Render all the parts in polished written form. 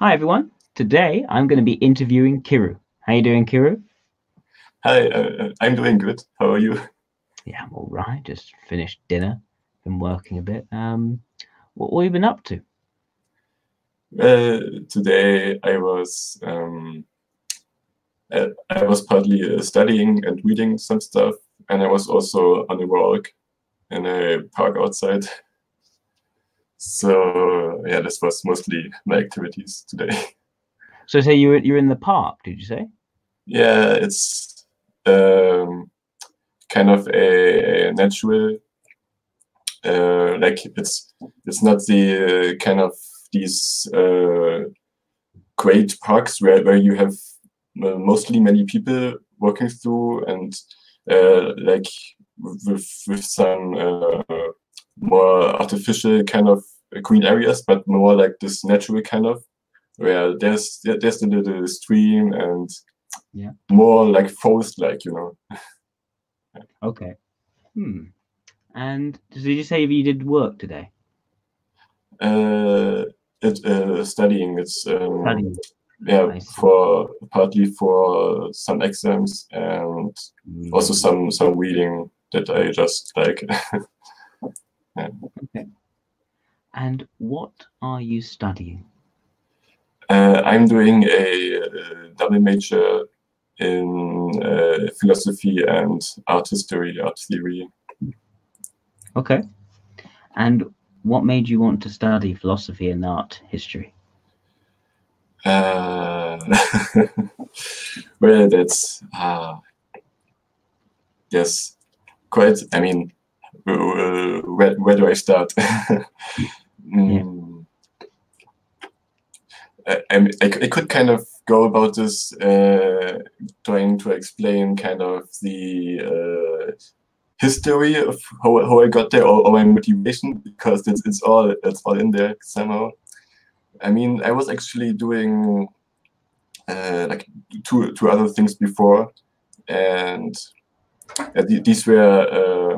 Hi everyone. Today I'm going to be interviewing Kiru. How you doing, Kiru? Hi, I'm doing good. How are you? Yeah, I'm all right. Just finished dinner. Been working a bit. What have you been up to? Today I was partly studying and reading some stuff, and I was also on a walk in a park outside. So yeah, this was mostly my activities today. So say you're in the park, did you say? Yeah, it's kind of a natural, like it's not the kind of these great parks where you have mostly many people walking through and like with some more artificial kind of green areas, but more like this natural kind of where there's a little stream and Yeah. more like forest like, you know. Okay. And did you say you did work today? Uh, Studying. It's Studying. yeah, I see. for partly for some exams and also some reading that I just like. Yeah. Okay. And what are you studying? I'm doing a double major in philosophy and art history, art theory. Okay. And what made you want to study philosophy and art history? Uh, well, that's yes, quite. I mean, where do I start? Yeah. I could kind of go about this trying to explain kind of the history of how I got there or my motivation because it's all in there somehow. I mean, I was actually doing like two other things before, and these were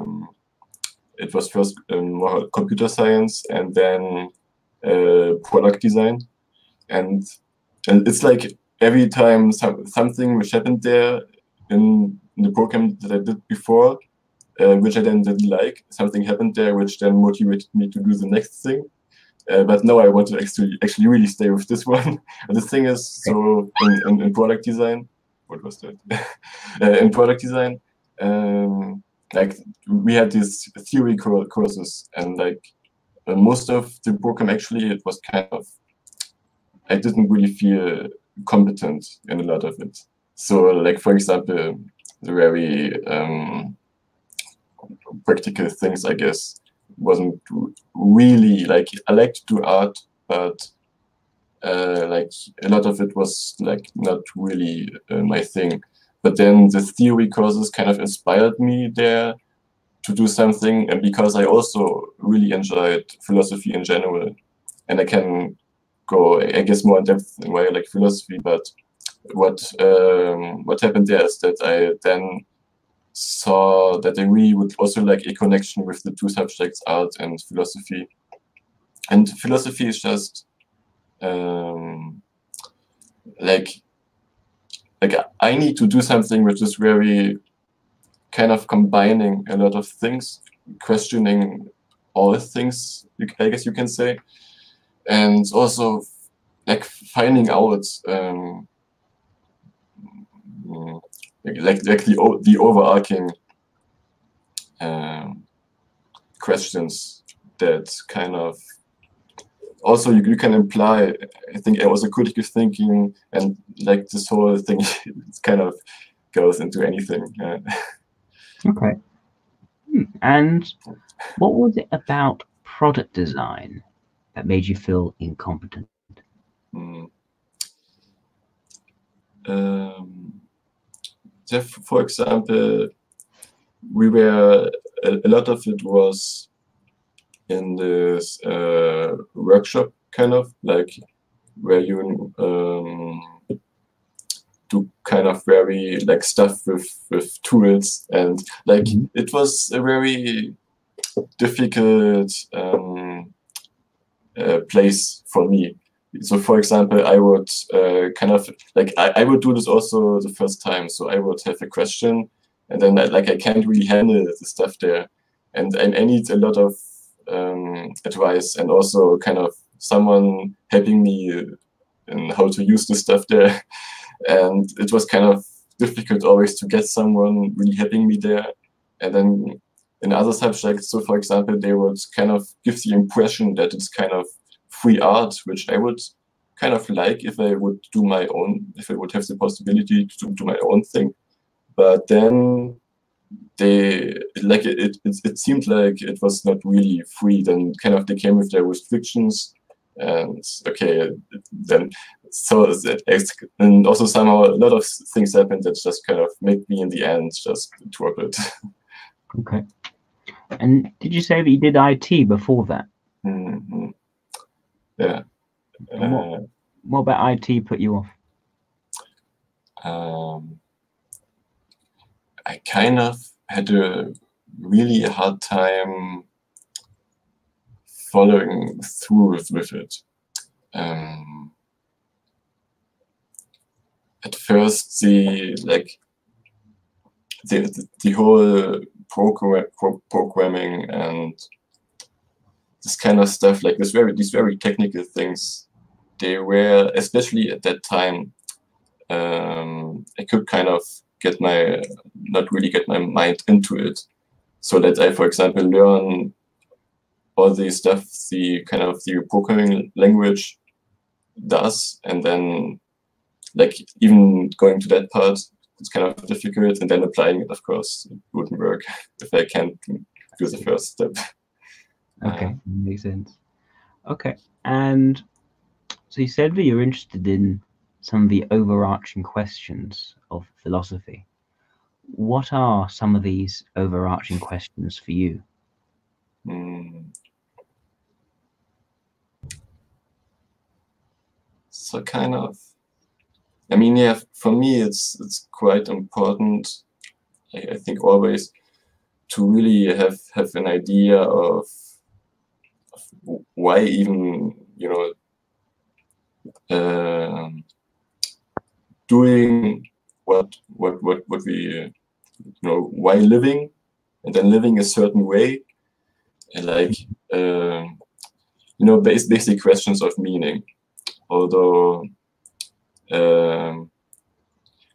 it was first more computer science and then product design. And it's like every time something which happened there in the program that I did before, which I then didn't like, something happened there which then motivated me to do the next thing. But no, I want to actually really stay with this one. And the thing is, so in product design, what was that? In product design, like we had these theory courses, and like most of the program actually it was kind of I didn't really feel competent in a lot of it. So, like for example, the very practical things, I guess, wasn't really like I like to do art, but like a lot of it was like not really my thing. But then the theory courses kind of inspired me there to do something, and because I also really enjoyed philosophy in general, and I can go, I guess, more in depth in why I like philosophy. But what happened there is that I then saw that I really would also like a connection with the two subjects, art and philosophy. And philosophy is just like I need to do something which is very kind of combining a lot of things, questioning all things, I guess you can say, and also like finding out like the overarching questions that kind of also you can imply, I think, also critical thinking and like this whole thing it kind of goes into anything. Okay. And what was it about product design that made you feel incompetent? For example, we were a lot of it was in this workshop kind of like where you do kind of very like stuff with tools and like it was a very difficult place for me So for example, I would kind of like I would do this also the first time. So I would have a question, and then like I can't really handle the stuff there, and I need a lot of advice and also kind of someone helping me in how to use the stuff there. And it was kind of difficult always to get someone really helping me there. And then in other subjects, so for example, they would kind of give the impression that it's kind of free art, which I would kind of like if I would do my own, if I would have the possibility to do my own thing. But then it seemed like it was not really free. Then kind of they came with their restrictions, and okay, then so and also somehow a lot of things happened that just kind of made me in the end just drop it. Okay. And did you say that you did IT before that? Mm-hmm. Yeah. What about IT put you off? I kind of had a really hard time following through with it. At first, the whole programming and this kind of stuff, like these very technical things, they were, especially at that time, I could kind of not really get my mind into it, so that I, for example, learn all the stuff the programming language does, and then like even going to that part, it's kind of difficult, and then applying it, of course, it wouldn't work if I can't do the first step. Okay, makes sense. Okay, and so you said that you're interested in some of the overarching questions of philosophy. What are some of these overarching questions for you? So kind of, I mean, yeah, for me, it's quite important, I think, always to really have an idea of why even, doing what we, why living, and then living a certain way, and like, basic questions of meaning. Although,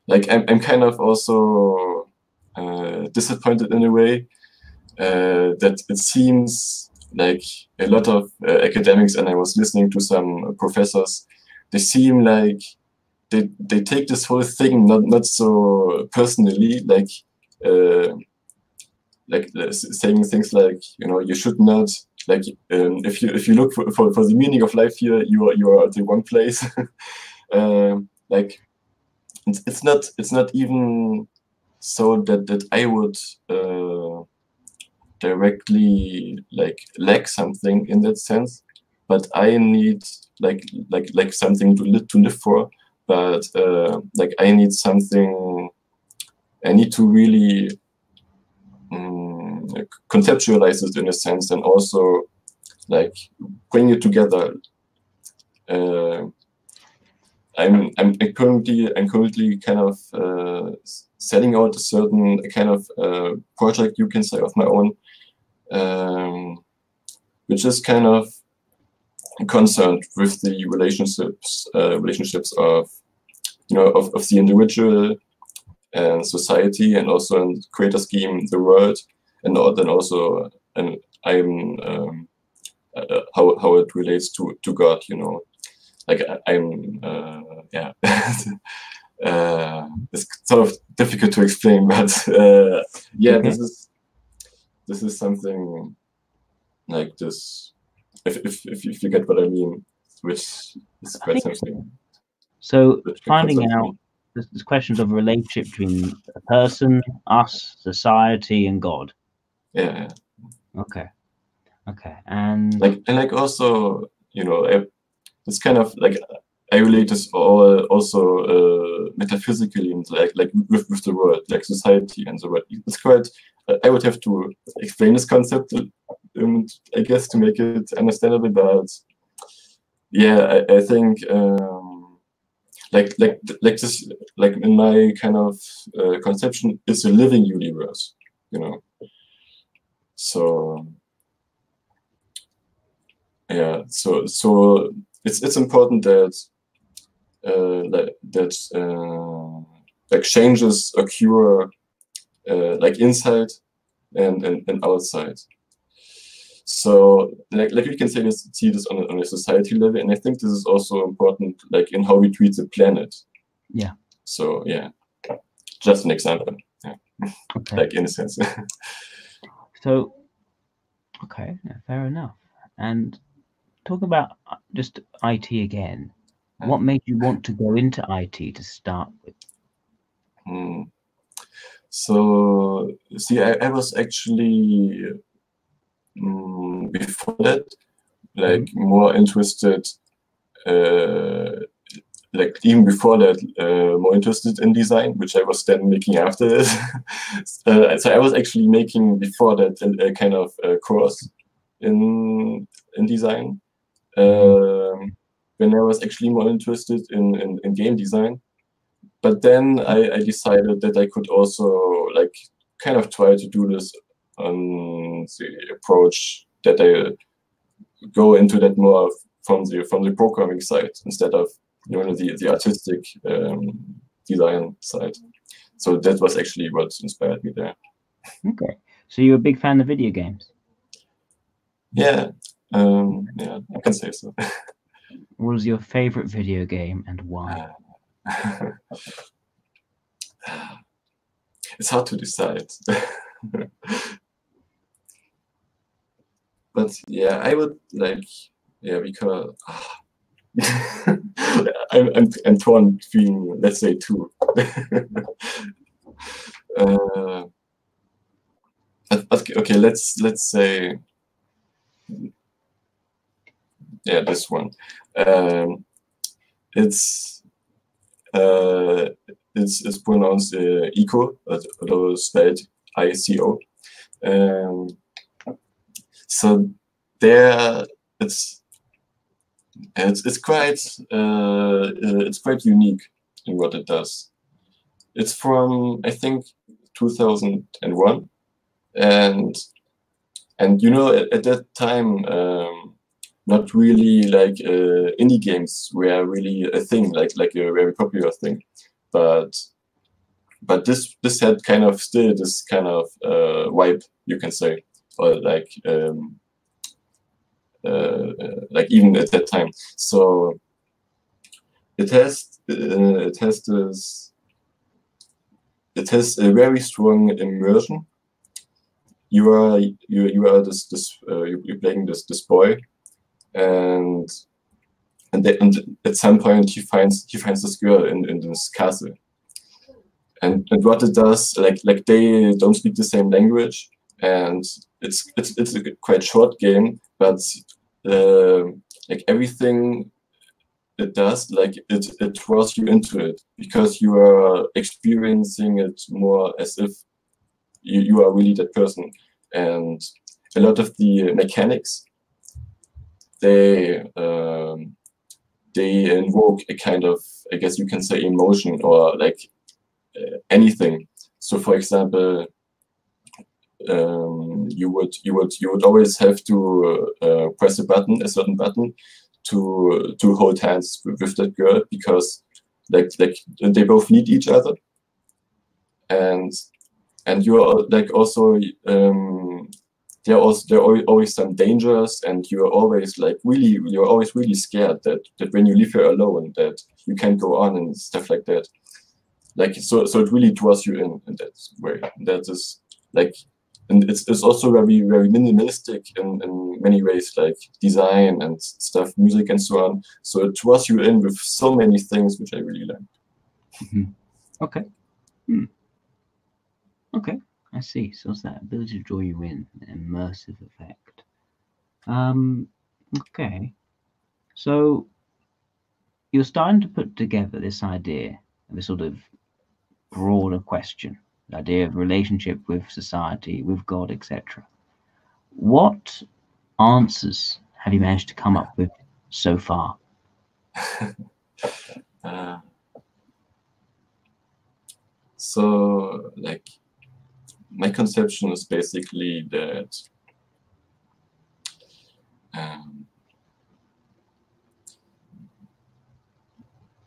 like I'm kind of also disappointed in a way that it seems like a lot of academics, and I was listening to some professors, they seem like they take this whole thing not so personally, like saying things like, you should not, like, if you look for the meaning of life here, you are at the wrong place. Like it's not even so that I would directly like lack something in that sense, but I need like something to live for. But like I need something. I need to really conceptualize it in a sense, and also like bring it together. I'm currently kind of setting out a certain kind of project, you can say, of my own, which is kind of concerned with the relationships of of the individual and society, and also in greater scheme the world, and then also I'm how it relates to God, like I'm yeah. It's sort of difficult to explain, but yeah, Okay. this is something like this, if you get what I mean, which is quite something. So finding out there's questions of a relationship between a person, us, society, and God. Yeah. Okay. And like also, it's kind of like I relate this also metaphysically, and like with the world, like society and the world. It's quite. I would have to explain this concept, I guess, to make it understandable. But yeah, I think like this, like in my kind of conception, it's a living universe, you know. So yeah, so it's important that like changes occur like inside and outside. So like we can say this, see this on a society level, and I think this is also important, like in how we treat the planet. Yeah. So yeah, just an example. Yeah. Okay. Like in a sense. So, okay, fair enough. And talk about just IT again. What made you want to go into IT to start with? So see, I was actually before that, like more interested, like even before that, more interested in design, which I was then making after this. So I was actually making before that a kind of course in design. When I was actually more interested in game design. But then I decided that I could also like kind of try to do this on the approach that I go into that more from the programming side instead of, you know, the artistic design side. So that was actually what inspired me there. Okay, so you're a big fan of video games? Yeah, yeah, I can say so. What was your favorite video game and why? It's hard to decide. But yeah, I would like, yeah, because I'm torn between, let's say, two. Okay, let's say, yeah, this one. It's pronounced ICO, although spelled ICO. So there, it's quite unique in what it does. It's from, I think, 2001, and you know, at that time, not really like indie games were really a thing, like a very popular thing, but this had kind of still this kind of vibe, you can say, or like even at that time. So it has a very strong immersion. You're playing this boy, and at some point he finds this girl in this castle. And what it does, like they don't speak the same language, and it's a quite short game, but like everything it does, like it draws you into it because you are experiencing it more as if you are really that person. And a lot of the mechanics, they invoke a kind of, I guess you can say, emotion or like anything. So for example, you would always have to press a certain button to hold hands with that girl, because like they both need each other, and you're like also there are always some dangers, and you're always really scared that when you leave her alone, that you can't go on and stuff like that. Like so it really draws you in that way. That is like, and it's also very minimalistic in many ways, like design and stuff, music and so on. So it draws you in with so many things, which I really like. Okay. Okay, I see. So it's that ability to draw you in, an immersive effect. Okay. So you're starting to put together this idea, this sort of broader question, the idea of relationship with society, with God, etc. What answers have you managed to come up with so far? So, like, my conception is basically that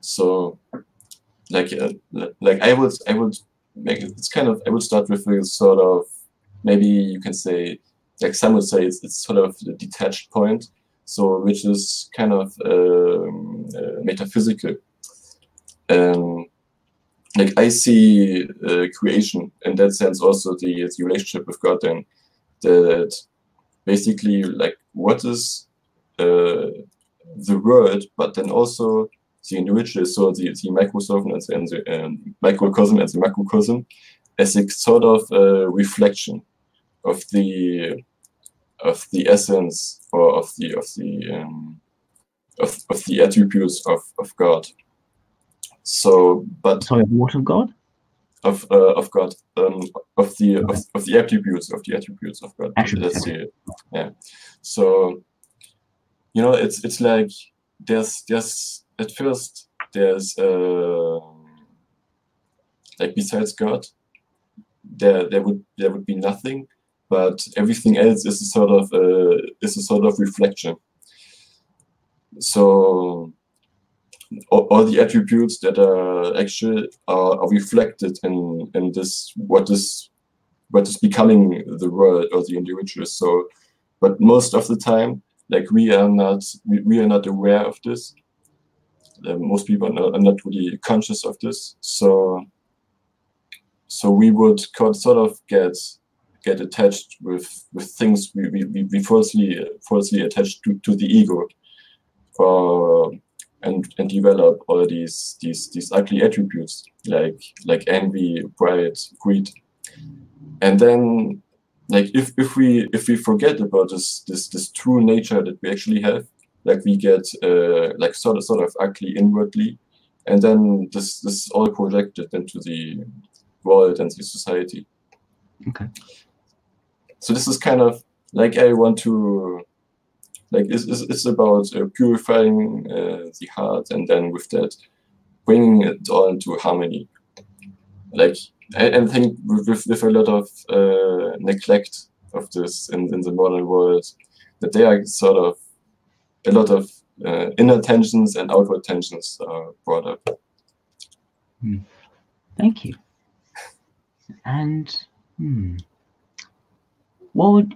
so, like I would make it, it's kind of, I would start with a sort of, maybe you can say, like some would say it's sort of the detached point, so which is kind of metaphysical. Like I see creation in that sense, also the relationship with God, and that basically, like, what is the world, but then also the individual, so the microcosm and the microcosm and the macrocosm, as a sort of reflection of the essence, or of the attributes of God. So, but sorry, what of God? Of God, of the attributes of God. Attributes. Let's see, yeah. So, you know, it's like there's at first there's like besides God, there would be nothing, but everything else is a sort of reflection. So all the attributes that are actual are reflected in this what is becoming the world or the individual. So, but most of the time, like we are not aware of this. Most people are not really conscious of this. So we would sort of get attached with things we falsely attached to the ego, and develop all these ugly attributes like envy, pride, greed, and then, like, if we forget about this true nature that we actually have, like we get like sort of ugly inwardly, and then this is all projected into the world and the society. Okay. So this is kind of like, I want to, like, it's about purifying the heart, and then with that bringing it all into harmony. Like, I think with a lot of neglect of this in the modern world, that there are sort of a lot of inner tensions and outward tensions brought up. Thank you. And what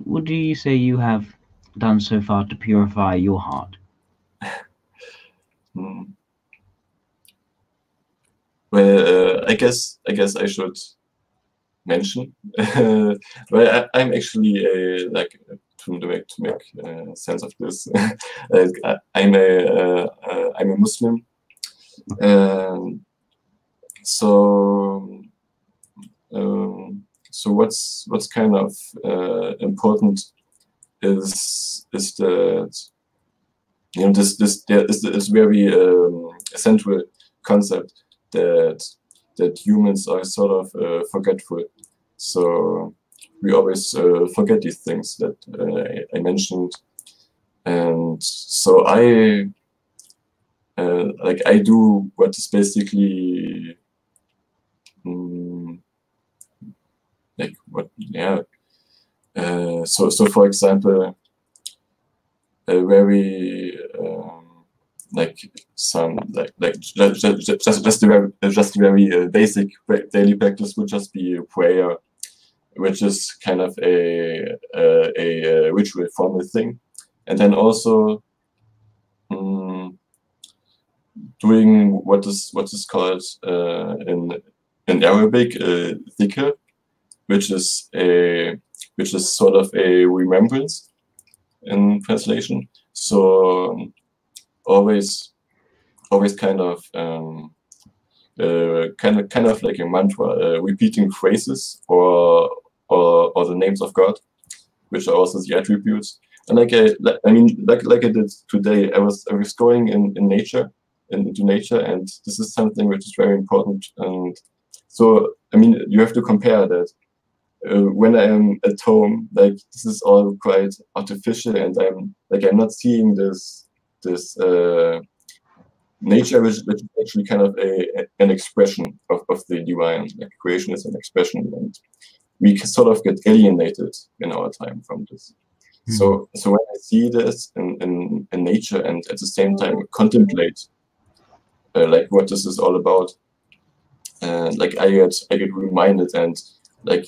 would you say you have done so far to purify your heart? Well, I guess I should mention. Well, I'm actually like, to make sense of this. I'm a Muslim, so what's kind of important is that, you know, there is this very central concept that humans are sort of forgetful. So we always forget these things that I mentioned, and so I do what is basically like what, yeah. So for example, very like some just a very basic daily practice would just be a prayer, which is kind of a ritual formal thing, and then also doing what is called in Arabic dhikr, which is sort of a remembrance in translation. So always kind of like a mantra, repeating phrases or the names of God, which are also the attributes. And like I did today, I was going into nature, and this is something which is very important. And so, I mean, you have to compare that. When I am at home, like, this is all quite artificial, and I'm not seeing this nature, which is actually kind of an expression of the divine. Like creation is an expression, and we sort of get alienated in our time from this. So when I see this in nature and at the same time contemplate like what this is all about, like I get reminded, and like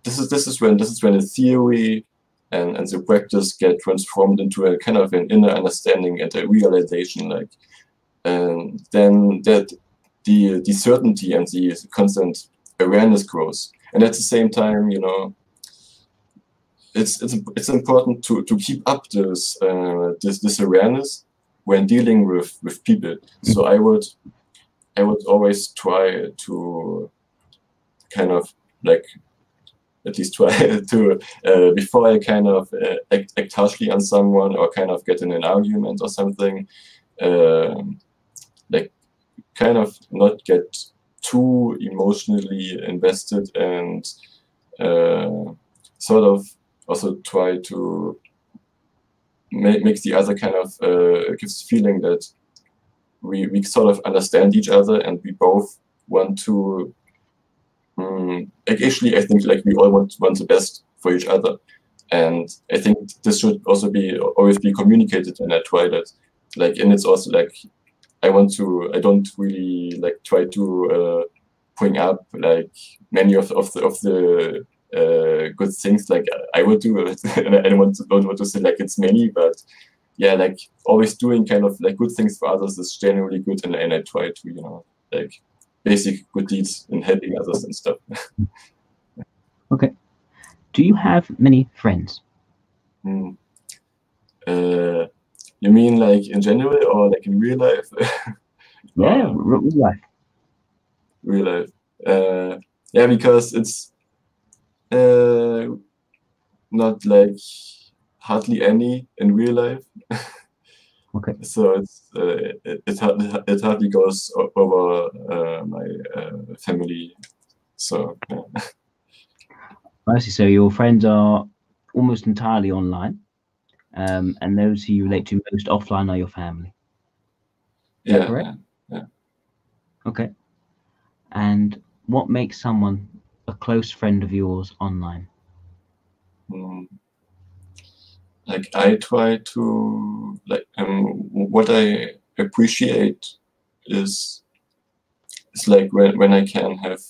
this is when the theory and the practice get transformed into a kind of an inner understanding and a realization, like then that the certainty and the constant awareness grows, and at the same time, you know, it's important to keep up this this awareness when dealing with people. So I would always try to kind of like at least try to before I kind of act harshly on someone or kind of get in an argument or something, like kind of not get too emotionally invested, and sort of also try to make the other kind of gives feeling that we sort of understand each other, and we both want to actually I think like we all want the best for each other, and I think this should also always be communicated, and I try that, like, and it's also like I don't really like try to bring up like many of the good things like I would do, and I don't want to say like it's many, but yeah, like always doing kind of like good things for others is generally good, and I try to, you know, like basic good deeds in helping others and stuff. Okay. Do you have many friends? You mean like in general or like in real life? Yeah, real life. Real life. Yeah, because it's not like hardly any in real life. Okay. So it's it hardly goes over my family. So yeah. I see. So your friends are almost entirely online, and those who you relate to most offline are your family. Is that correct? Yeah. Okay. And what makes someone a close friend of yours online? Like I try to like what I appreciate is like when I can have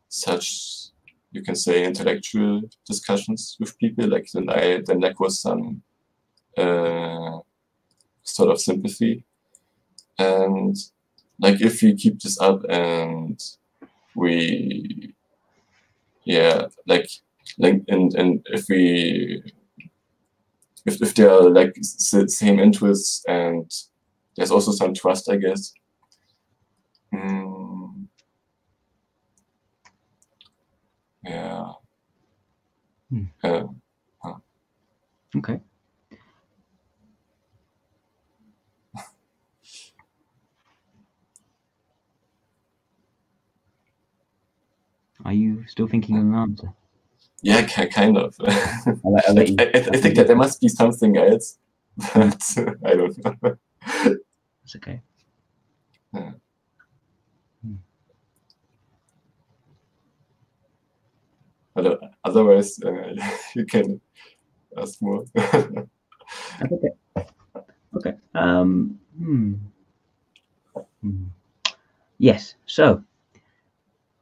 such, you can say, intellectual discussions with people, like then there was some sort of sympathy, and like if we keep this up and we and if there are like same interests, and there's also some trust, I guess. Yeah. Okay. Are you still thinking of an answer? Yeah, kind of. I'll I think that there must be something else, but I don't know. It's okay. Yeah. Otherwise, you can ask more. That's okay. Okay. Yes. So,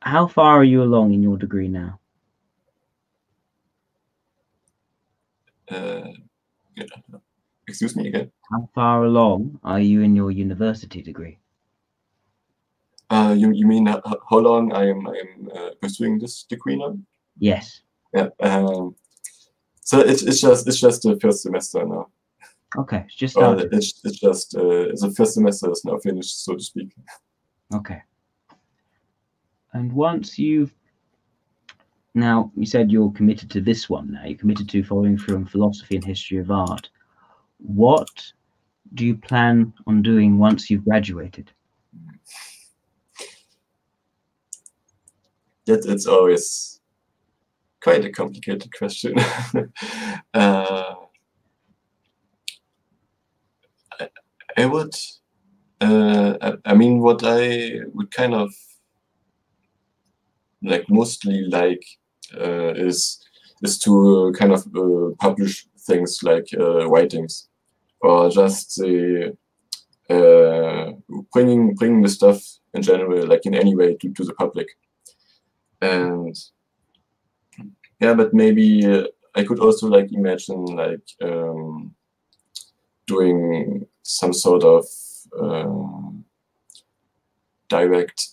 how far are you along in your degree now? Excuse me again? How far along are you in your university degree? You mean how long I am pursuing this degree now? Yes. Yeah. So it's just the first semester now. Okay, it's just started. It's just the first semester is now finished, so to speak. Okay. And once you said you're committed to this one now, you're committed to following through on philosophy and history of art. What do you plan on doing once you've graduated? It's always quite a complicated question. I would. I mean, what I would kind of like mostly like is to kind of publish things like writings, or just bringing the stuff in general, like in any way, to the public. And yeah, but maybe I could also like imagine like doing some sort of direct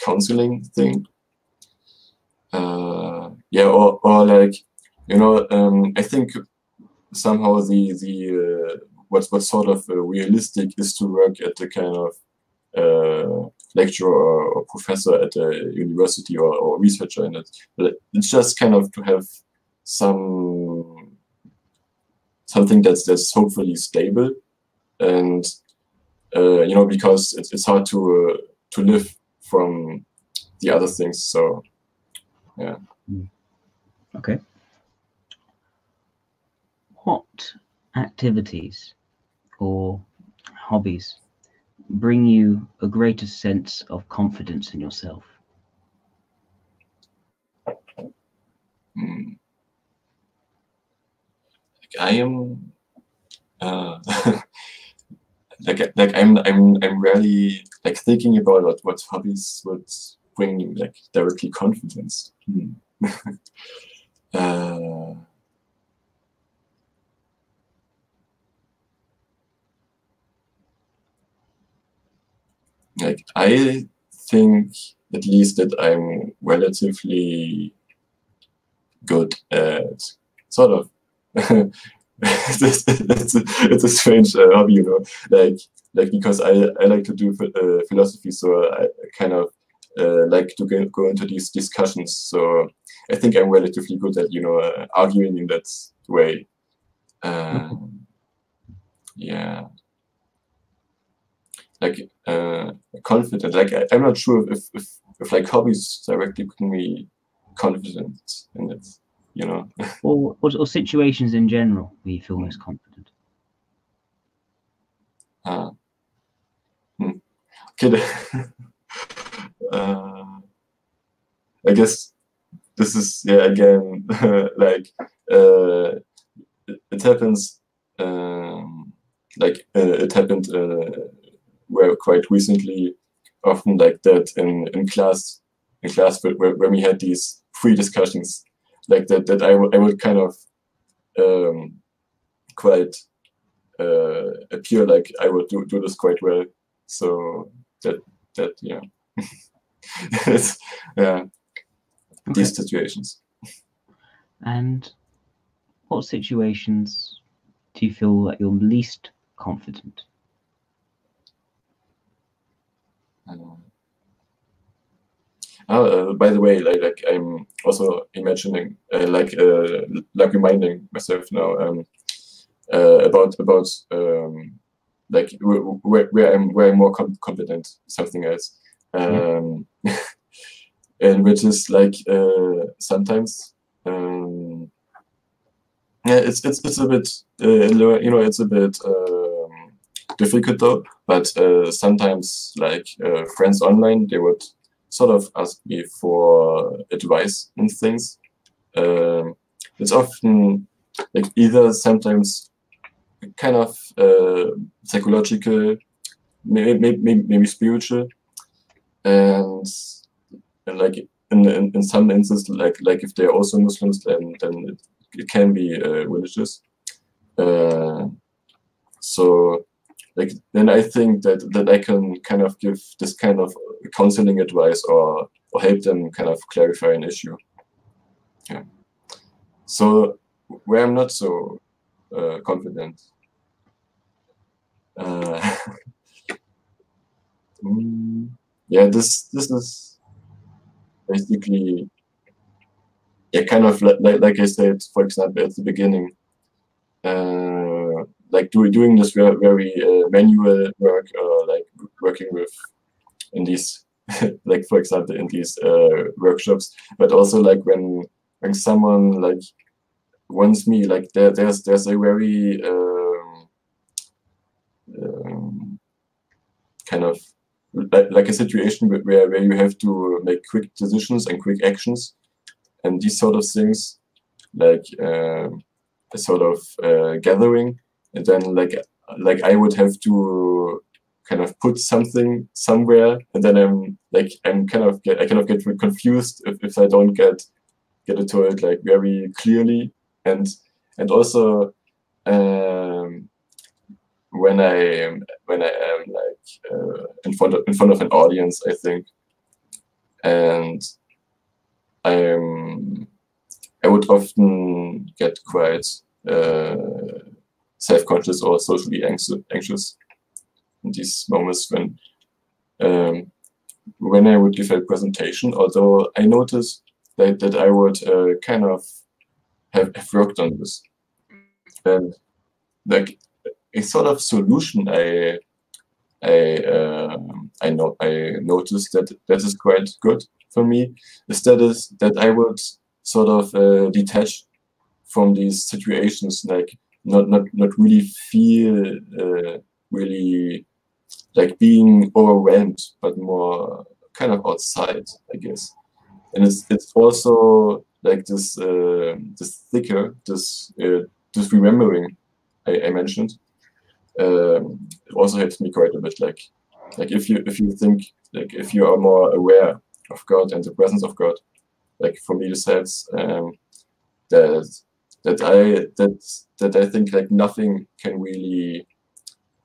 counseling thing. Yeah, or like, you know, I think somehow the what's sort of realistic is to work at the kind of lecturer or professor at a university, or researcher in it. But it's just kind of to have something that's hopefully stable, and you know, because it's hard to live from the other things. So yeah. Okay. What activities or hobbies bring you a greater sense of confidence in yourself? I am like I'm really like thinking about what hobbies would bring like directly confidence. Like I think at least that I'm relatively good at sort of it's a strange hobby, you know, like because I like to do philosophy, so I kind of like to go into these discussions. So I think I'm relatively good at, you know, arguing in that way. Yeah, like confident. Like I'm not sure if like hobbies directly bring me confident in it, you know. or situations in general where you feel most confident. Okay. I guess this is, yeah, again, like it happens like it happened well quite recently, often like that in class where we had these free discussions like that I would kind of quite appear like I would do this quite well. So that yeah. It's, yeah. Okay. These situations. And what situations do you feel that you're least confident? By the way, like I'm also imagining, like reminding myself now about like where I'm more confident, something else, and which is like sometimes. Yeah, it's a bit you know, it's a bit difficult though. But sometimes like friends online, they would sort of ask me for advice and things. It's often like either sometimes kind of psychological, maybe spiritual, and like in some instances, like if they're also Muslims, then it can be religious. So like then I think that I can kind of give this kind of counseling advice, or help them kind of clarify an issue. Yeah. So where I'm not so confident. Yeah, this is basically, yeah, kind of like I said, for example, at the beginning, like doing this very manual work, like working with in these like for example in these workshops, but also like when someone like wants me, like there's a very kind of like a situation where you have to make quick decisions and quick actions, and these sort of things, like a sort of gathering, and then like I would have to kind of put something somewhere, and then I kind of get confused if I don't get it to it like very clearly, and also when I am like in front of an audience, I think, and I would often get quite self-conscious or socially anxious in these moments when I would give a presentation. Although I noticed that I would kind of have worked on this, and like a sort of solution I noticed that is quite good for me is that I would sort of detach from these situations, like not really feel really like being overwhelmed, but more kind of outside, I guess. And it's also like this remembering I mentioned. It also helps me quite a bit. Like if you think, like if you are more aware of God and the presence of God, like for me this helps. That I think like nothing can really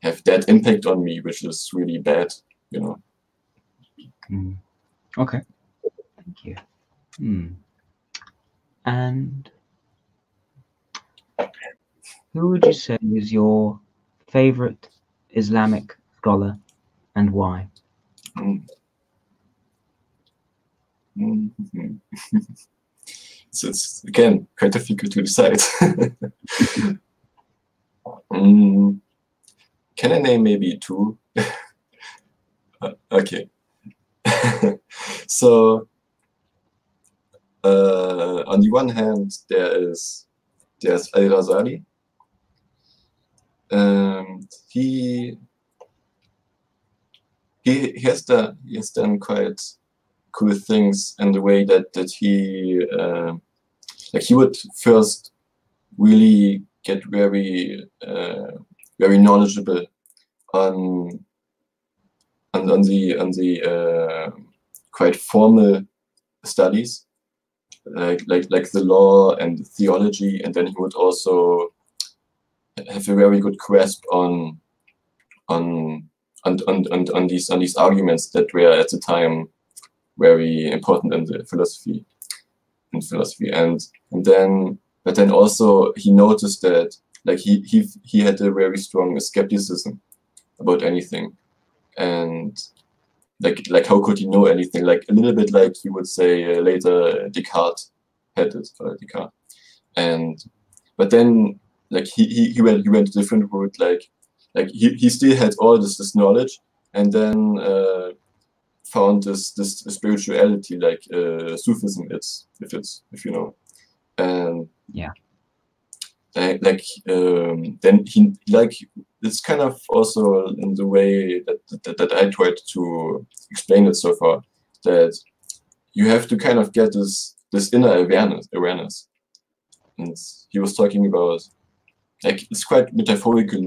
have that impact on me, which is really bad, you know. Okay, thank you. And who would you say is your favorite Islamic scholar, and why? So it's again quite difficult to decide. Can I name maybe two? Okay. So on the one hand, there's Al-Ghazali. He has done quite cool things in the way that he like he would first really get very knowledgeable on the quite formal studies like the law and theology, and then he would also have a very good grasp on these arguments that were at the time very important in the philosophy, but then also he noticed that like he had a very strong skepticism about anything, and like how could he know anything, like a little bit like you would say later Descartes had it, and but then like he went a different route, like he still had all this knowledge, and then found this spirituality, like Sufism, if you know, and yeah, then he like it's kind of also in the way that I tried to explain it so far, that you have to kind of get this inner awareness, and he was talking about like it's quite metaphorical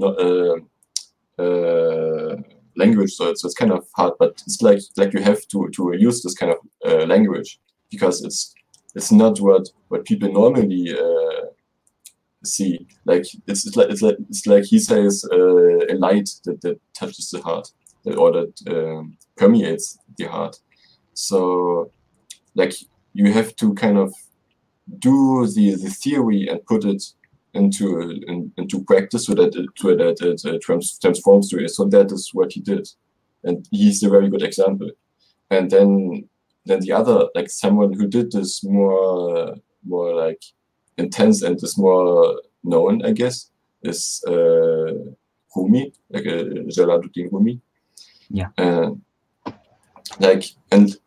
language, so it's kind of hard, but it's like you have to use this kind of language, because it's not what people normally see. Like it's like he says a light that touches the heart, or that permeates the heart. So like you have to kind of do the theory and put it into practice, so that it transforms to it. So that is what he did, and he's a very good example. And then the other, like someone who did this more like intense and is more known, I guess, is Rumi, like Jalaluddin Rumi. Yeah. Like, and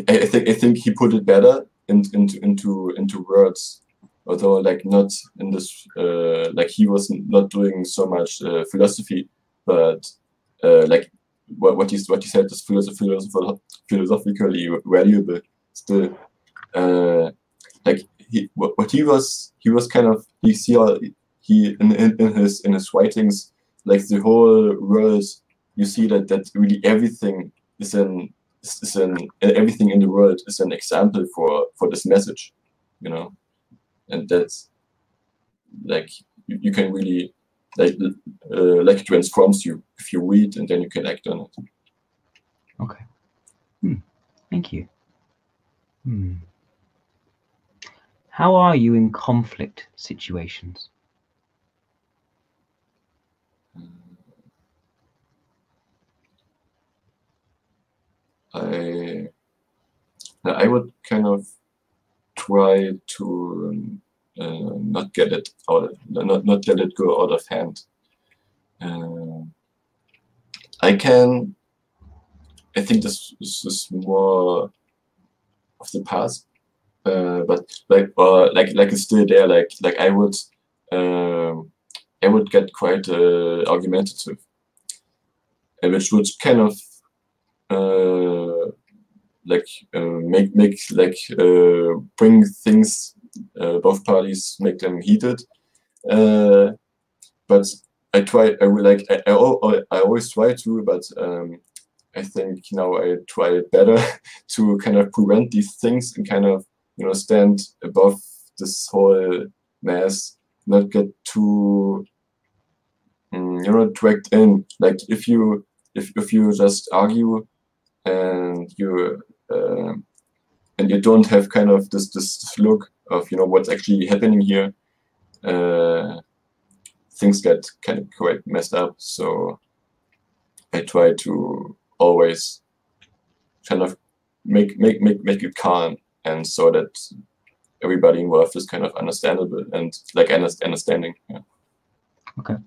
I think he put it better into words, although like not in this like he was not doing so much philosophy, but like what you said is philosophically valuable still. Like what he was kind of he in his writings, like the whole world, you see that really everything is everything in the world is an example for this message, you know, and that's like you can really like it transforms you if you read and then you can act on it. Okay. Thank you. How are you in conflict situations? I would kind of try to not let it go out of hand. I think this is more of the past, but like it's still there. Like I would get quite argumentative, which would kind of bring things, both parties, make them heated. But I always try to, but I think now I try better to kind of prevent these things and kind of, you know, stand above this whole mess, not get too, you know, dragged in. Like if you just argue and you don't have kind of this look of, you know, what's actually happening here, things get kind of quite messed up. So I try to always kind of make it calm, and so that everybody involved is kind of understandable and like understanding. Yeah. Okay.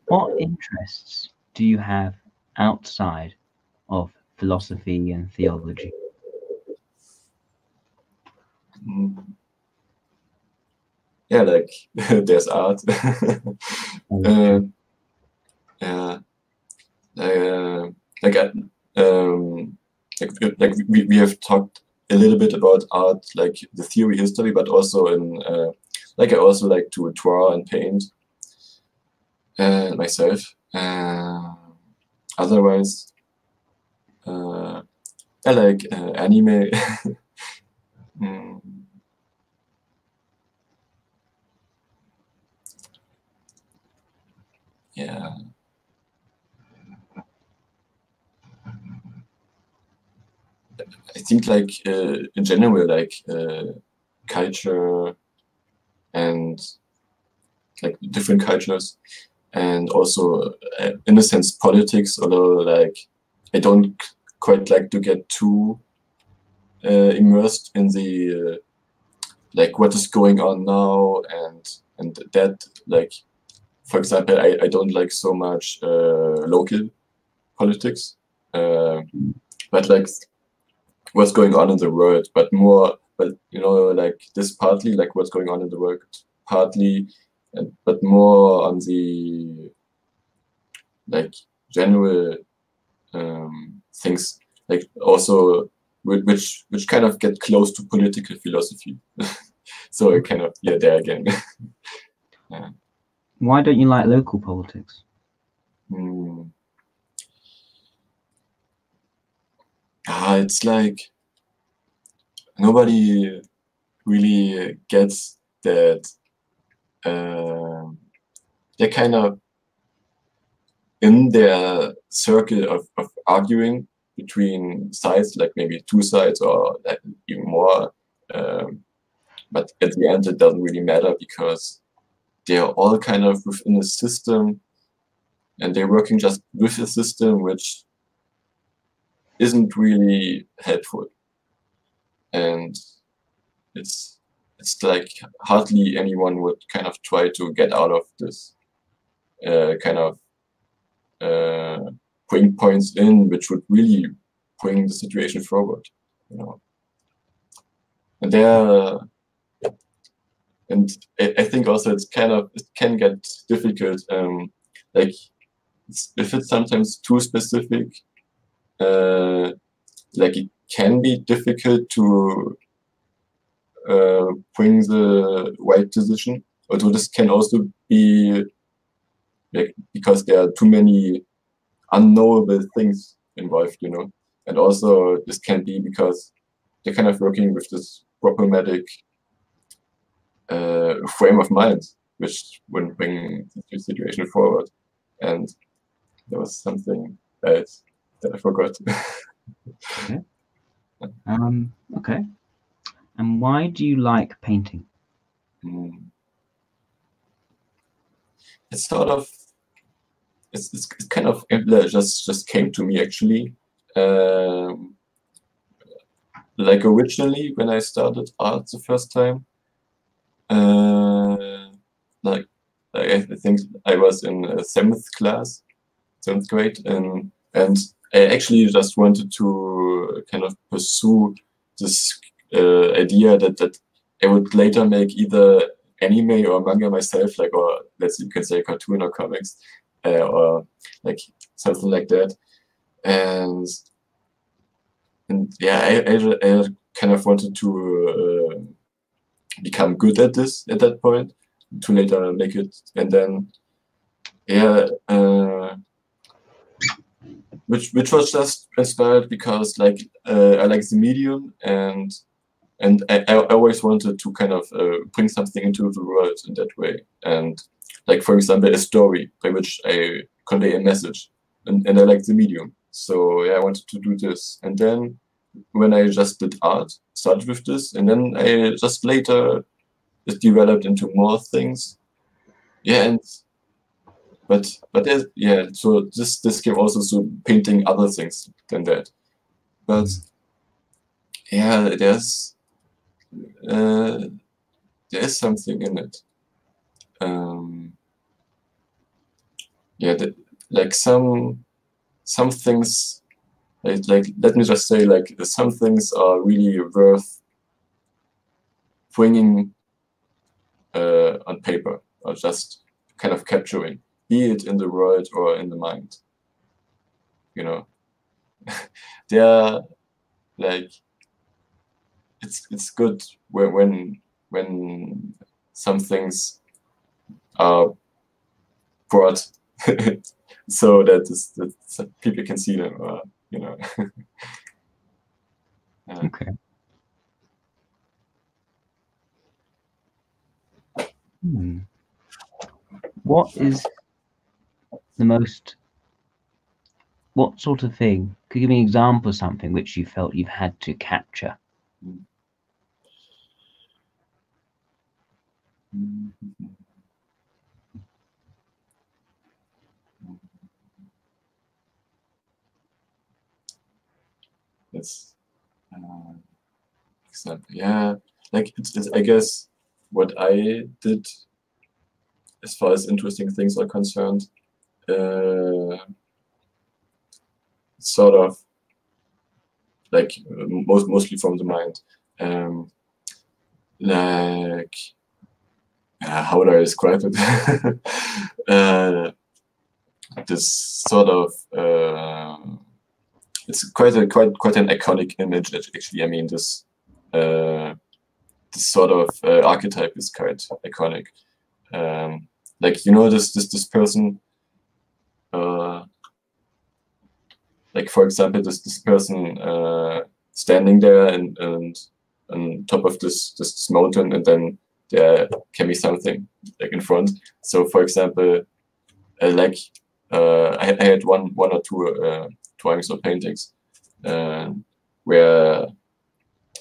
What interests do you have outside of philosophy and theology? Yeah, like there's art. Yeah. Like we have talked a little bit about art, like the theory history, but also in like I also like to draw and paint myself. Otherwise, I like anime. Yeah. I think like in general, like culture and like different cultures, and also in a sense politics, although like I don't quite like to get too immersed in the like what is going on now, and that, like, for example, I don't like so much local politics, but like what's going on in the world, but more, but you know, like this partly like what's going on in the world, partly, but more on the like general things, like also which kind of get close to political philosophy. So I kind of, yeah, there again. Yeah. Why don't you like local politics? It's like nobody really gets that. They're kind of in their circle of arguing between sides, like maybe two sides or like even more. But at the end, it doesn't really matter because they're all kind of within a system, and they're working just with a system which isn't really helpful. And it's like hardly anyone would kind of try to get out of this kind of bring points in which would really bring the situation forward, you know. And there, and I think also it's kind of, it can get difficult, like if it's sometimes too specific, like it can be difficult to bring the right decision. Although this can also be like because there are too many unknowable things involved, you know. And also this can be because they're kind of working with this problematic frame of mind, which wouldn't bring the situation forward. And there was something that I forgot. Okay. Okay. And why do you like painting? It's sort of, it's kind of just came to me actually. Like originally when I started art the first time, like I think I was in 7th grade, and I actually just wanted to kind of pursue this idea that I would later make either anime or manga myself, like, or you can say cartoon or comics, or like something like that. And yeah, I kind of wanted to become good at this at that point, to later make it. And then yeah, which was just inspired because like I like the medium, and I always wanted to kind of bring something into the world in that way, and like for example a story by which I convey a message, and I like the medium, so yeah, I wanted to do this. And then when I just did art, started with this, and then I just later it developed into more things. Yeah, and but there's, yeah, so this came also to painting other things than that. But yeah, there's something in it. Yeah, like some things, like let me just say, like some things are really worth bringing on paper, or just kind of capturing, be it in the world or in the mind. You know, they're like, it's good when some things are brought so that people can see them, or you know. Okay. What is the most, what sort of thing, could you give me an example of something which you felt you've had to capture? That's example, yeah, like it's I guess what I did as far as interesting things are concerned, sort of like mostly from the mind, like how would I describe it? This sort of it's quite an iconic image actually. I mean, this sort of archetype is quite iconic. Like, you know, this person, like for example, this person standing there and on top of this mountain, and then there can be something like in front. So for example, like I had one or two drawings or paintings where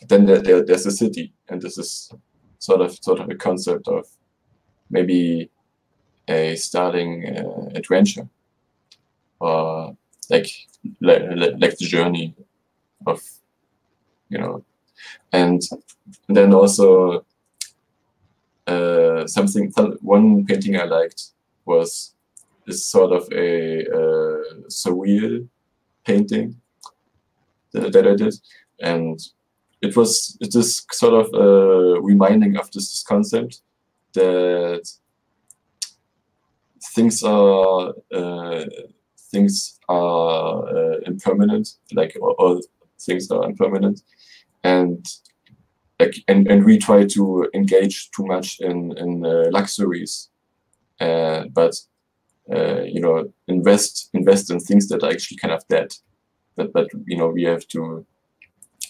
then there's a city, and this is sort of a concept of maybe a starting adventure, or like the journey of, you know. And then also one painting I liked was this sort of a surreal painting that I did, and it is sort of reminding of this concept that things are things are impermanent, like all things are impermanent, and and we try to engage too much in luxuries, but you know, invest in things that are actually kind of dead. But you know, we have to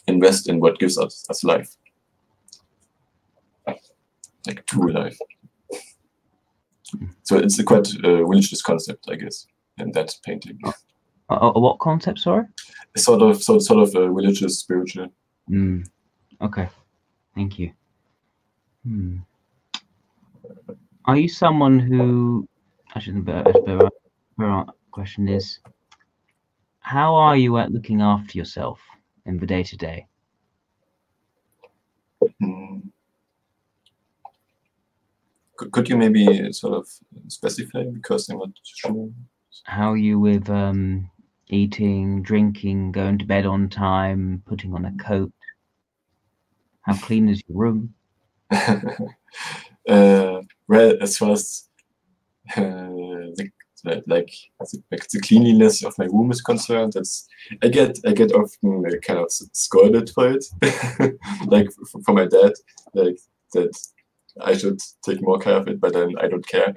invest in what gives us life, like true life. So it's a quite religious concept, I guess, in that painting. What concept, sorry? Sort of religious, spiritual. Okay, thank you. Are you someone who? Actually, the better question is, how are you at looking after yourself in the day-to-day? Could you maybe sort of specify, because I'm not sure? How are you with eating, drinking, going to bed on time, putting on a coat? How clean is your room? Well, as far as the cleanliness of my room is concerned, I get often kind of scolded for it, like from my dad, like that I should take more care of it, but then I don't care.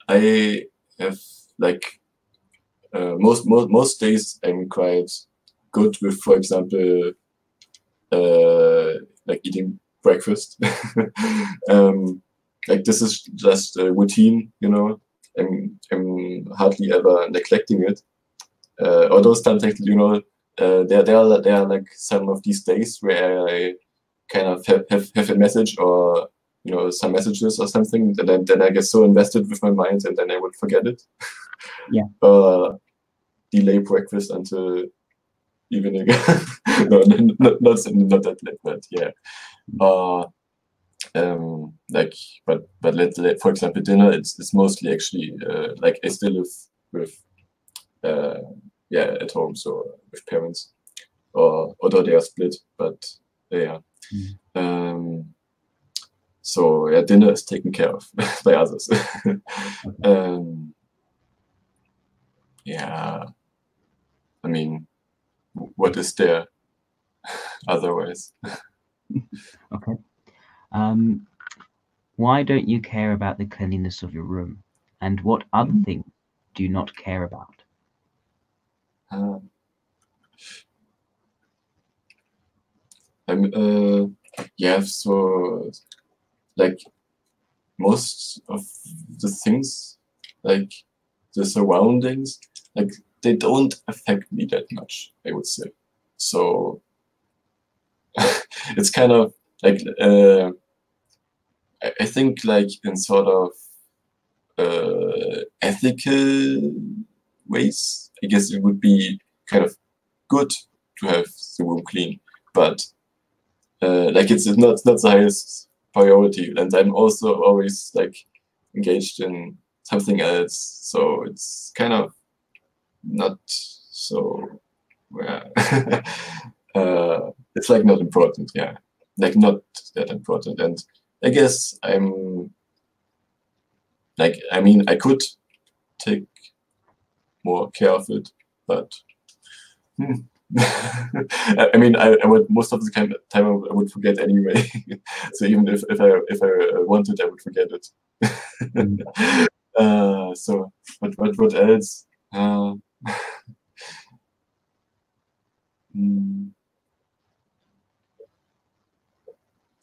I have like most days I'm quite good with, for example, like eating breakfast. Like this is just a routine, you know. I'm hardly ever neglecting it. Although sometimes, you know, there are like some of these days where I kind of have a message, or you know, some messages or something, and then I get so invested with my mind, and then I would forget it. Yeah. Delay breakfast until evening. No, not that late, but yeah. Like, but let's for example, dinner. It's mostly actually like I still live with yeah, at home, so with parents, or although they are split, but yeah. So yeah, dinner is taken care of by others. Yeah, I mean, what is there otherwise? Okay. Why don't you care about the cleanliness of your room, and what other things do you not care about? Yeah, so like most of the things, like the surroundings, like they don't affect me that much, I would say. So it's kind of like I think like in sort of ethical ways, I guess it would be kind of good to have the room clean, but like it's not the highest priority, and I'm also always like engaged in something else, so it's kind of not so it's like not important, yeah, like not that important. And I guess I'm like, I mean, I could take more care of it, but I mean, I would, most of the time I would forget anyway. So even if I wanted, I would forget it. So what else? I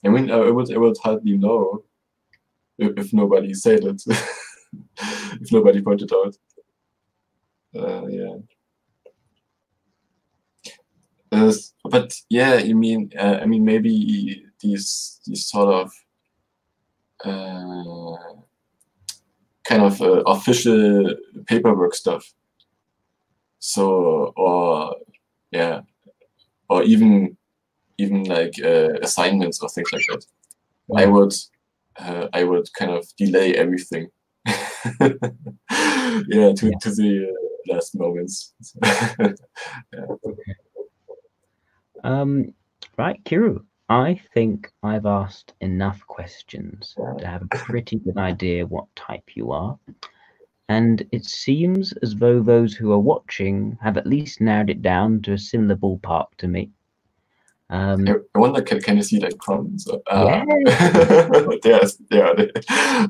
mean, I would hardly know if nobody said it, if nobody pointed out. Yeah. But yeah, you mean I mean, maybe these sort of kind of official paperwork stuff. So, or yeah, or even like assignments or things like that. I would kind of delay everything. Yeah, to the last moments. Yeah. Right, Kiru. I think I've asked enough questions to have a pretty good idea what type you are. And it seems as though those who are watching have at least narrowed it down to a similar ballpark to me. I wonder, can you see that comment? So, Yeah.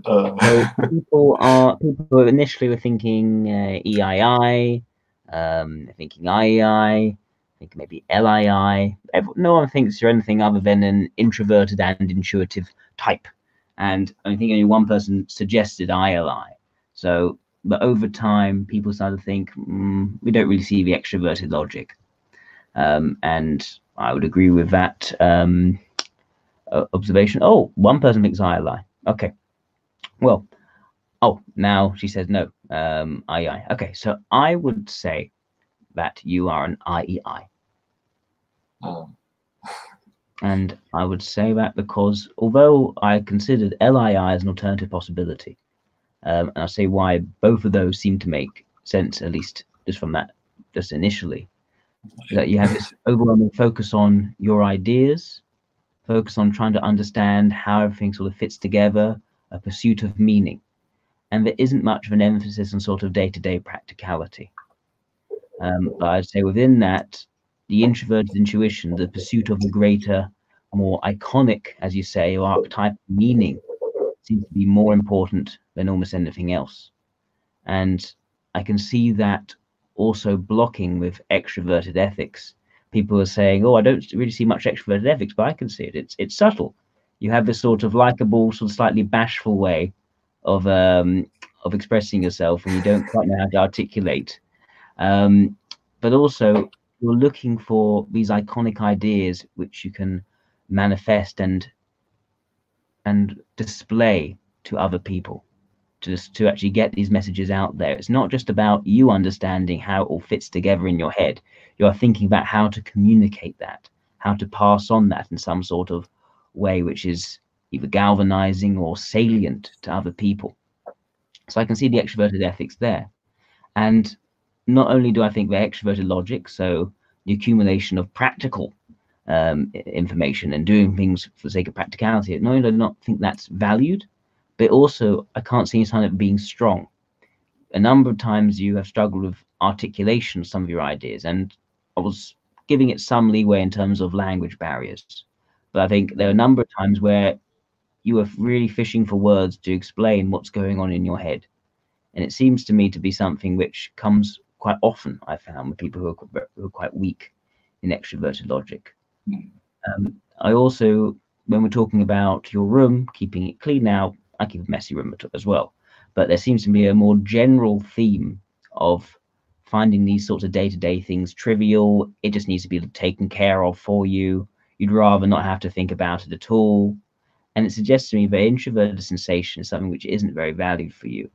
So People initially were thinking EII, thinking IEI, thinking maybe LII. No one thinks you're anything other than an introverted and intuitive type. And I think only one person suggested ILI. So, but over time, people started to think, we don't really see the extroverted logic. And I would agree with that observation. Oh, one person thinks ILI. Okay. Well, now she says no. IEI. Okay, so I would say that you are an IEI. And I would say that because although I considered LII as an alternative possibility, and I'll say why both of those seem to make sense, at least just from that, just initially, that you have this overwhelming focus on your ideas, focus on trying to understand how everything sort of fits together, a pursuit of meaning. And there isn't much of an emphasis on sort of day-to-day practicality. But I'd say within that, the introverted intuition, the pursuit of a greater, more iconic, as you say, or archetype meaning seems to be more important than almost anything else. And I can see that also blocking with extroverted ethics. People are saying, oh, I don't really see much extroverted ethics, but I can see it. It's subtle. You have this sort of likable, sort of slightly bashful way of expressing yourself when you don't quite know how to articulate. But also you're looking for these iconic ideas which you can manifest and display to other people, to actually get these messages out there. It's not just about you understanding how it all fits together in your head. You are thinking about how to communicate that, how to pass on that in some sort of way which is either galvanizing or salient to other people. So I can see the extroverted ethics there. And not only do I think the extroverted logic, so the accumulation of practical information and doing things for the sake of practicality, not only do I not think that's valued, but also I can't see any sign of it being strong. A number of times you have struggled with articulation of some of your ideas, and I was giving it some leeway in terms of language barriers. But I think there are a number of times where you are really fishing for words to explain what's going on in your head. And it seems to me to be something which comes quite often, I found, with people who are quite weak in extroverted logic. I also, when we're talking about your room, keeping it clean now, I keep a messy room as well. But there seems to be a more general theme of finding these sorts of day-to-day things trivial. It just needs to be taken care of for you. You'd rather not have to think about it at all. And it suggests to me that introverted sensation is something which isn't very valued for you.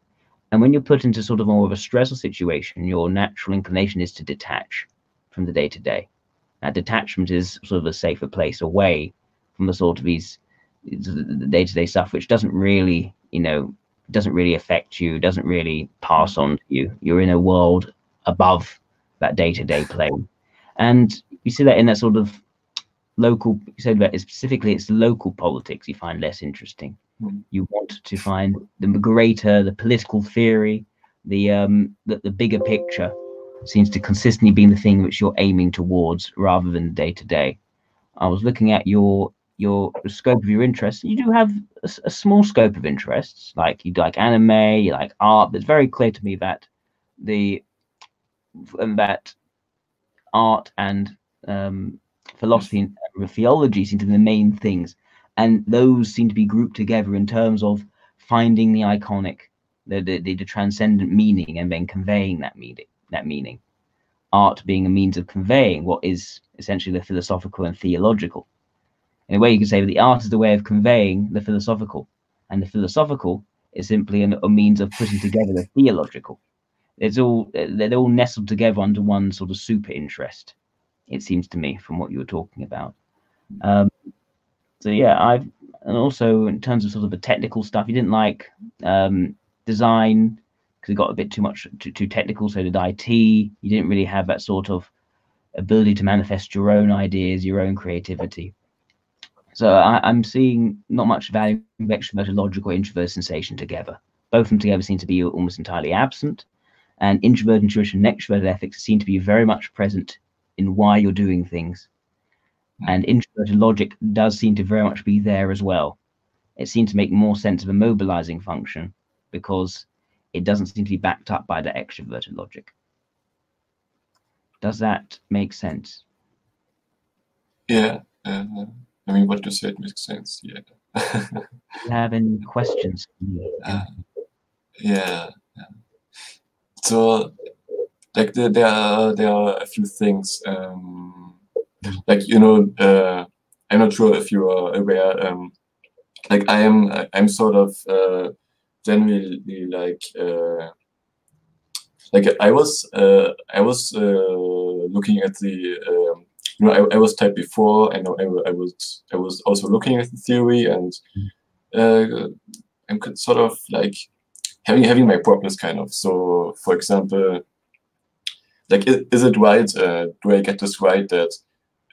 And when you're put into sort of more of a stressful situation, your natural inclination is to detach from the day-to-day. That detachment is sort of a safer place away from the sort of these the day-to-day stuff, which doesn't really, doesn't really affect you, doesn't really pass on to you. You're in a world above that day-to-day plane. And you see that in that sort of local, you said that specifically it's local politics you find less interesting. You want to find the greater, the political theory, the bigger picture seems to consistently be the thing which you're aiming towards rather than day to day. I was looking at your scope of your interests. You do have a small scope of interests, like you like anime, you like art, but it's very clear to me that that art and philosophy and theology seem to be the main things, and those seem to be grouped together in terms of finding the iconic, the transcendent meaning, and then conveying that meaning. Art being a means of conveying what is essentially the philosophical and theological. In a way, you could say that the art is the way of conveying the philosophical, and the philosophical is simply a means of putting together the theological. They're all nestled together under one sort of super interest, it seems to me, from what you were talking about. So yeah, and also in terms of sort of the technical stuff, you didn't like design because it got a bit too technical. So did IT. You didn't really have that sort of ability to manifest your own ideas, your own creativity. So I'm seeing not much value of extroverted logic or introverted sensation together. Both of them together seem to be almost entirely absent. And introverted intuition and extroverted ethics seem to be very much present in why you're doing things. And introverted logic does seem to very much be there as well. It seems to make more sense of a mobilizing function because it doesn't seem to be backed up by the extroverted logic. Does that make sense? Yeah. I mean, what you said makes sense. Yeah. Do you have any questions for me? Yeah. So, like, there are a few things. Like, I'm not sure if you are aware. Like, I'm sort of generally like I was looking at the I was type before. I know I was also looking at the theory, and I'm sort of like having my problems kind of. So, for example, like is it right? Do I get this right that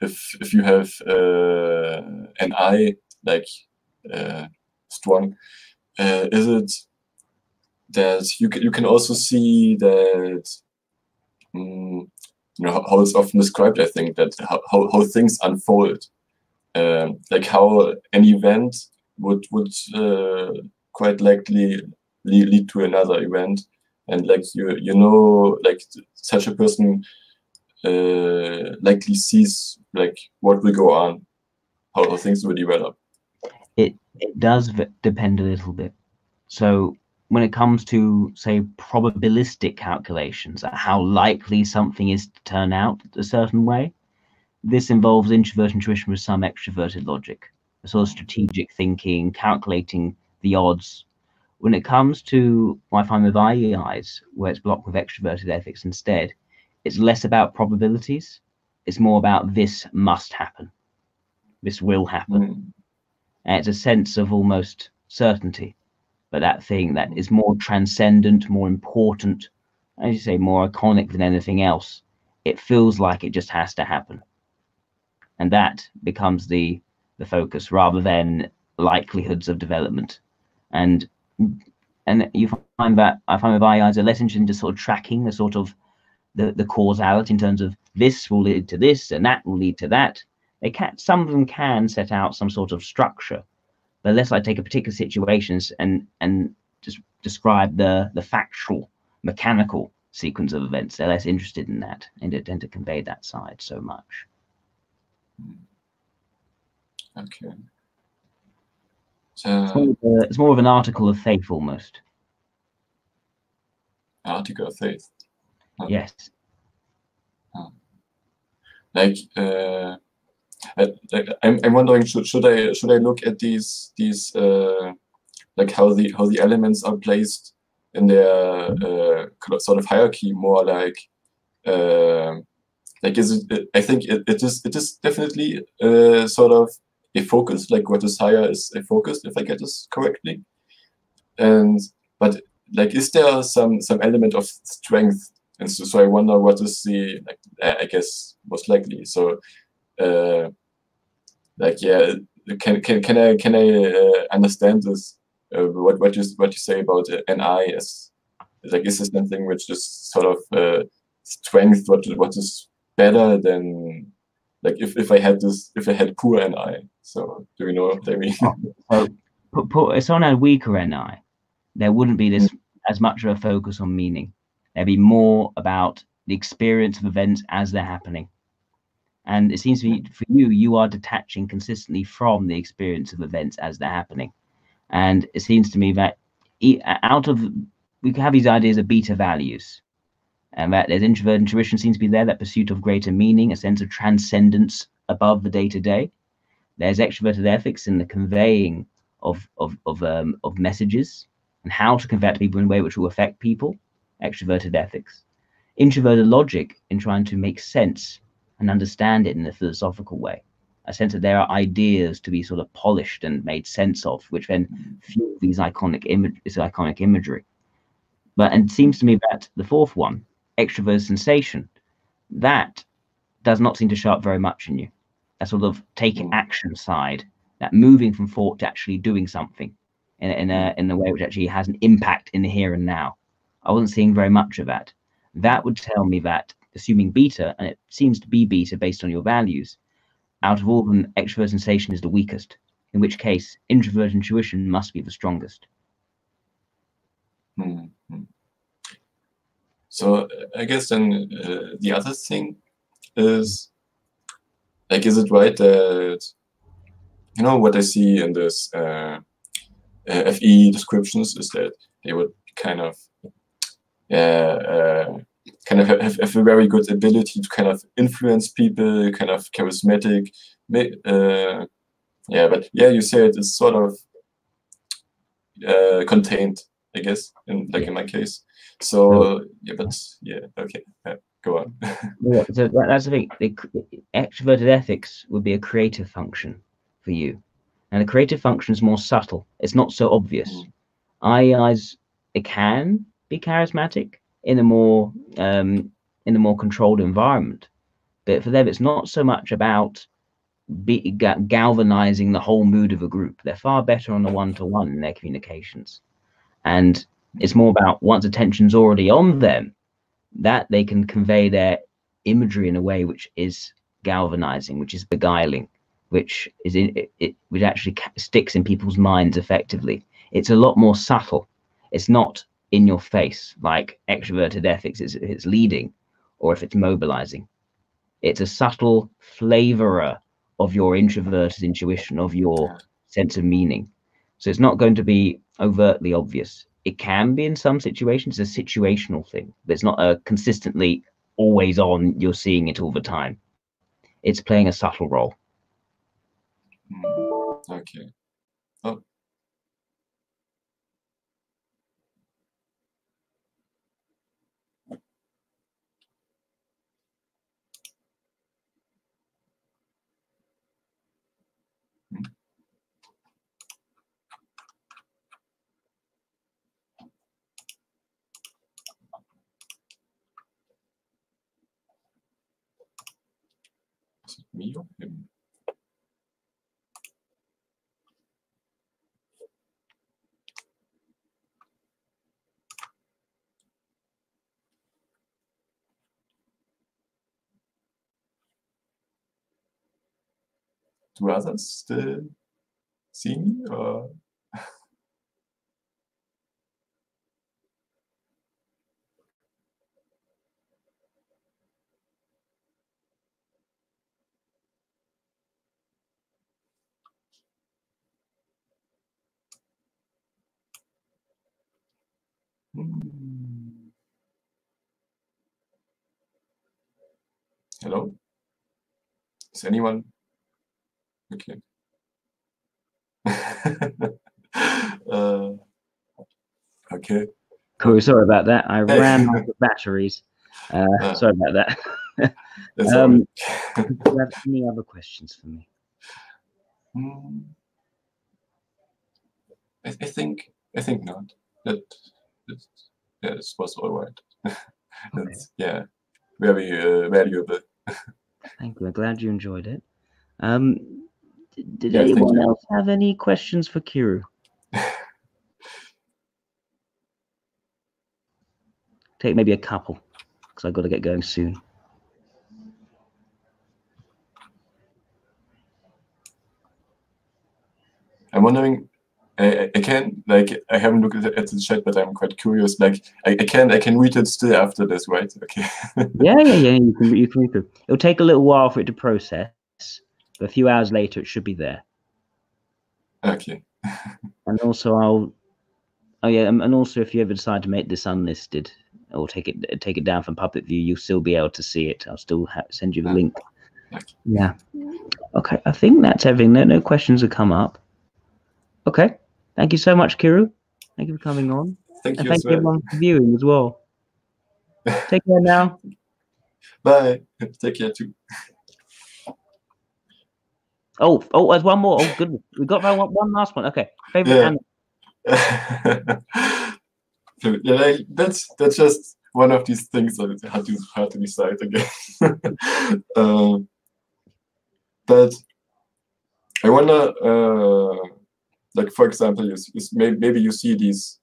if you have an I like strong, is it that you can also see that how it's often described, I think, that how things unfold, like how an event would quite likely lead to another event, and like like such a person likely sees like what will go on, how things will develop. It does depend a little bit. So when it comes to, say, probabilistic calculations, how likely something is to turn out a certain way, this involves introverted intuition with some extroverted logic, a sort of strategic thinking, calculating the odds. When it comes to what I find with IEIs, where it's blocked with extroverted ethics instead, it's less about probabilities. It's more about this must happen. This will happen. And it's a sense of almost certainty. But that thing that is more transcendent, more important, as you say, more iconic than anything else, it feels like it just has to happen. And that becomes the focus rather than likelihoods of development. And you find that I find with IIs are less interested in just sort of tracking the sort of the causality in terms of this will lead to this and that will lead to that. Some of them can set out some sort of structure, but unless I take a particular situations and just describe the factual, mechanical sequence of events, they're less interested in that and they tend to convey that side so much. Okay. So it's more of an article of faith almost. Article of faith. Yes. Like I'm wondering, should I look at these like how the elements are placed in their sort of hierarchy more like is it? I think it is definitely sort of a focus, like what is higher is a focus, if I get this correctly. But like, is there some element of strength? And so I wonder what is the, like, I guess most likely. So like, yeah, can I understand this? What you say about an I as like, is this something which is sort of strength? What is better than, like, if I had poor NI? So do you know what I mean? So if someone had weaker NI, there wouldn't be this as much of a focus on meaning. There'd be more about the experience of events as they're happening. And it seems to be for you are detaching consistently from the experience of events as they're happening. And it seems to me that we can have these ideas of beta values, and that there's introverted intuition seems to be there, that pursuit of greater meaning, a sense of transcendence above the day-to-day. There's extroverted ethics in the conveying of messages and how to convey it to people in a way which will affect people, extroverted ethics. Introverted logic in trying to make sense and understand it in a philosophical way, a sense that there are ideas to be sort of polished and made sense of, which then fuel these iconic imagery. And it seems to me that the fourth one, extrovert sensation, that does not seem to show up very much in you. That sort of take action side that moving from thought to actually doing something in a way which actually has an impact in the here and now. I wasn't seeing very much of that. That would tell me that, assuming beta, and it seems to be beta based on your values, out of all of them, extrovert sensation is the weakest, in which case introvert intuition must be the strongest. So I guess then the other thing is, like, is it right that, you know, what I see in this FE descriptions is that they would kind of have a very good ability to kind of influence people, kind of charismatic. Yeah, but yeah, you said it's sort of contained, I guess, in my case. So yeah, but yeah, okay, go on. Yeah, so that's the thing. Extroverted ethics would be a creative function for you, and the creative function is more subtle. It's not so obvious. IEIs, it can be charismatic in a more controlled environment, but for them, it's not so much about galvanizing the whole mood of a group. They're far better on the one-to-one in their communications, and it's more about once attention's already on them, that they can convey their imagery in a way which is galvanizing, which is beguiling, which is which actually sticks in people's minds effectively. It's a lot more subtle. It's not in your face like extroverted ethics is if it's leading or if it's mobilizing. It's a subtle flavorer of your introverted intuition, of your sense of meaning. So it's not going to be overtly obvious. It can be in some situations, it's a situational thing, but it's not a consistently always on, you're seeing it all the time. It's playing a subtle role. Okay. Oh. Is it me or him? Do others still see me or? Hello? Is anyone? Okay. Okay. Cool. Sorry about that. I ran out of batteries. Sorry about that. Do you have any other questions for me? I think not. This was all right. Okay. Yeah, very valuable. Thank you. I'm glad you enjoyed it. Did Yeah, anyone else have any questions for Kiru? Take maybe a couple, because I've got to get going soon. I'm wondering, I can, like, I haven't looked at the chat, but I'm quite curious. Like, I can read it still after this, right? Okay. Yeah. You can read through. It'll take a little while for it to process, but a few hours later, it should be there. Okay. And also, and also, if you ever decide to make this unlisted or take it down from public view, you'll still be able to see it. I'll still send you the link. Okay. Yeah. Okay. I think that's everything. No questions have come up. Okay. Thank you so much, Kiru. Thank you for coming on. Thank you. Thank you everyone for viewing as well. Take care now. Bye. Take care too. Oh, there's one more. Oh, goodness. We got one last one. Okay. Favorite animal. Yeah, that's just one of these things that it's hard to decide again. But I wonder, like for example, maybe you see these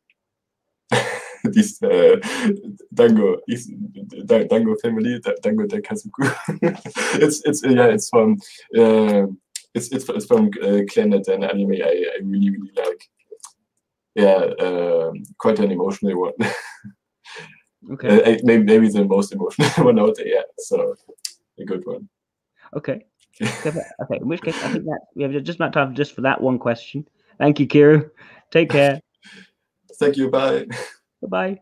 these Dango family, Dango Daikazuku. it's from it's from Clannad, an anime I really like. Yeah, quite an emotional one. Okay. Maybe the most emotional one out there. Yeah, so a good one. Okay. Okay. In which case, I think that we have just about time just for that one question. Thank you, Kiru. Take care. Thank you. Bye. Bye-bye.